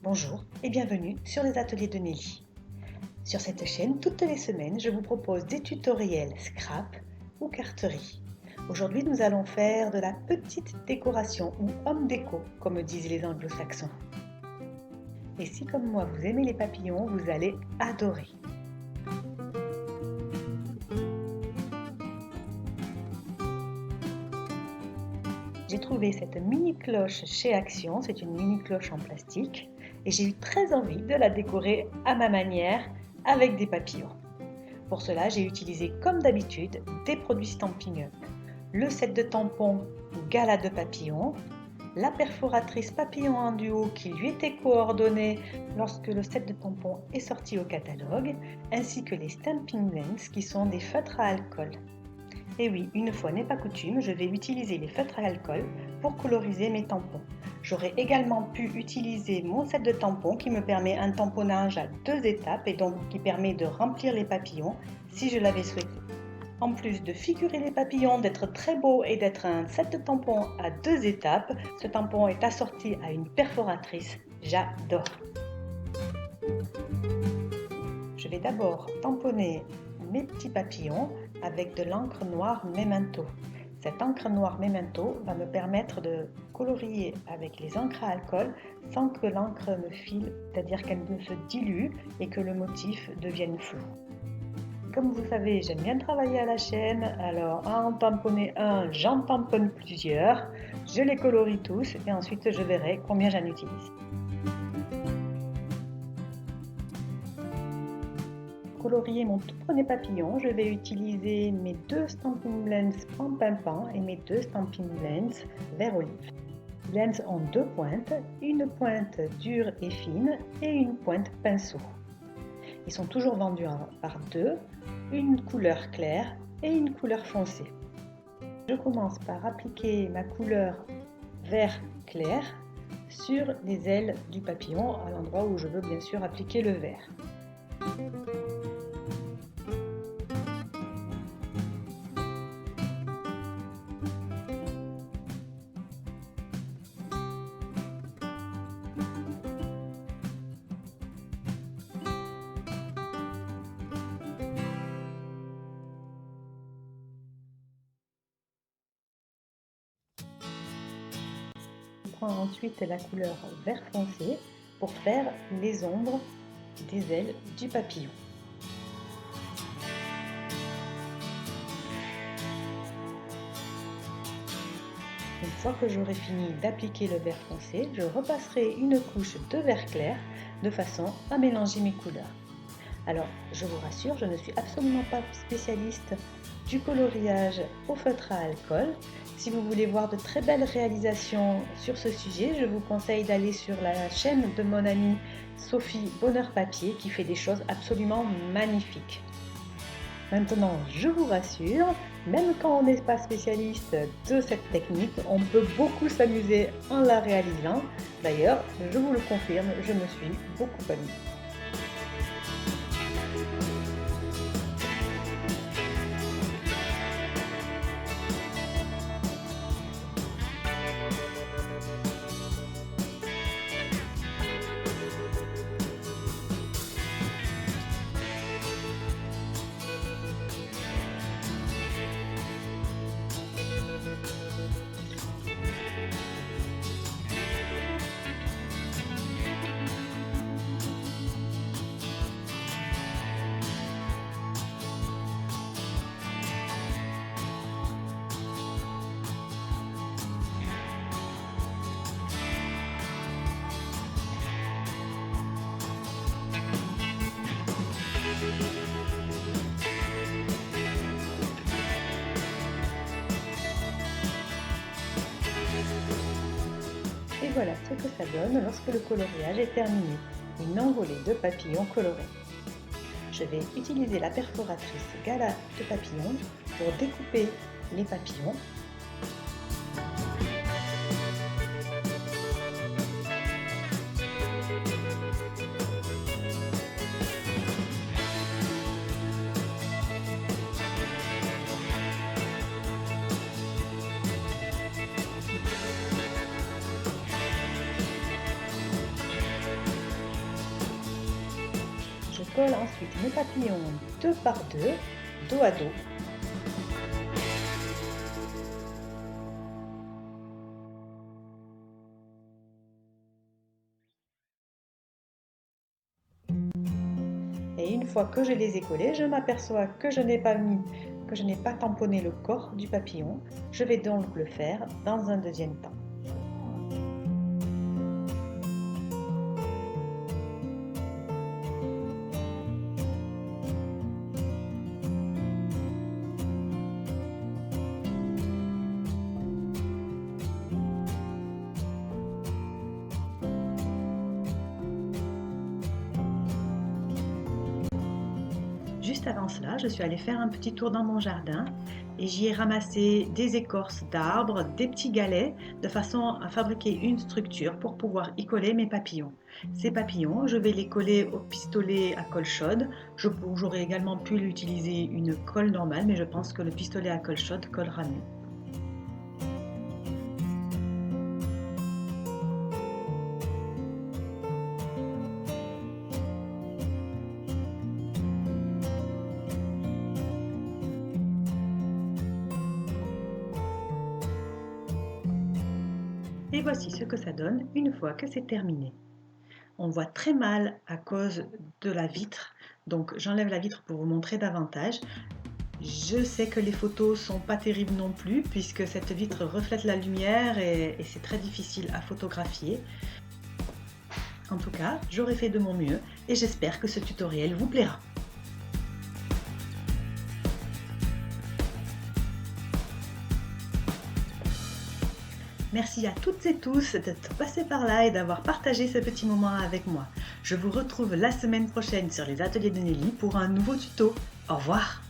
Bonjour et bienvenue sur les ateliers de Nelly. Sur cette chaîne, toutes les semaines, je vous propose des tutoriels scrap ou carterie. Aujourd'hui, nous allons faire de la petite décoration ou home déco, comme disent les anglo-saxons. Et si comme moi, vous aimez les papillons, vous allez adorer. J'ai trouvé cette mini cloche chez Action, c'est une mini cloche en plastique et j'ai eu très envie de la décorer à ma manière avec des papillons. Pour cela, j'ai utilisé comme d'habitude des produits Stampin' Up, le set de tampons Gala de papillons, la perforatrice papillon en duo qui lui était coordonnée lorsque le set de tampons est sorti au catalogue, ainsi que les Stampin' Blends qui sont des feutres à alcool. Et oui, une fois n'est pas coutume, je vais utiliser les feutres à alcool pour coloriser mes tampons. J'aurais également pu utiliser mon set de tampons qui me permet un tamponnage à 2 étapes et donc qui permet de remplir les papillons si je l'avais souhaité. En plus de figurer les papillons, d'être très beau et d'être un set de tampons à 2 étapes, ce tampon est assorti à une perforatrice. J'adore! Je vais d'abord tamponner mes petits papillons avec de l'encre noire Memento. Cette encre noire Memento va me permettre de colorier avec les encres à alcool sans que l'encre me file, c'est-à-dire qu'elle ne se dilue et que le motif devienne flou. Comme vous savez, j'aime bien travailler à la chaîne, alors à en tamponner un, j'en tamponne plusieurs, je les colorie tous et ensuite je verrai combien j'en utilise. Pour colorier mon tout premier papillon, je vais utiliser mes 2 Stampin' Blends en pimpant et mes 2 Stampin' Blends vert olive. Les blends ont 2 pointes, une pointe dure et fine et une pointe pinceau. Ils sont toujours vendus par 2, une couleur claire et une couleur foncée. Je commence par appliquer ma couleur vert clair sur les ailes du papillon, à l'endroit où je veux bien sûr appliquer le vert. Je prends ensuite la couleur vert foncé pour faire les ombres des ailes du papillon. Une fois que j'aurai fini d'appliquer le vert foncé, je repasserai une couche de vert clair de façon à mélanger mes couleurs. Alors, je vous rassure, je ne suis absolument pas spécialiste du coloriage au feutre à alcool. Si vous voulez voir de très belles réalisations sur ce sujet, je vous conseille d'aller sur la chaîne de mon amie Sophie Bonheur Papier qui fait des choses absolument magnifiques. Maintenant, je vous rassure, même quand on n'est pas spécialiste de cette technique, on peut beaucoup s'amuser en la réalisant. D'ailleurs, je vous le confirme, je me suis beaucoup amusée. Et voilà ce que ça donne lorsque le coloriage est terminé, une envolée de papillons colorés. Je vais utiliser la perforatrice Gala de papillons pour découper les papillons. colle ensuite mes papillons deux par deux, dos à dos. Et une fois que je les ai collés, je m'aperçois que je n'ai pas tamponné le corps du papillon. Je vais donc le faire dans un deuxième temps. Juste avant cela, je suis allée faire un petit tour dans mon jardin et j'y ai ramassé des écorces d'arbres, des petits galets, de façon à fabriquer une structure pour pouvoir y coller mes papillons. Ces papillons, je vais les coller au pistolet à colle chaude. J'aurais également pu utiliser une colle normale, mais je pense que le pistolet à colle chaude collera mieux. Et voici ce que ça donne une fois que c'est terminé. On voit très mal à cause de la vitre, donc j'enlève la vitre pour vous montrer davantage. Je sais que les photos sont pas terribles non plus puisque cette vitre reflète la lumière et c'est très difficile à photographier. En tout cas, j'aurai fait de mon mieux et j'espère que ce tutoriel vous plaira. Merci à toutes et tous d'être passés par là et d'avoir partagé ce petit moment avec moi. Je vous retrouve la semaine prochaine sur les ateliers de Nelly pour un nouveau tuto. Au revoir!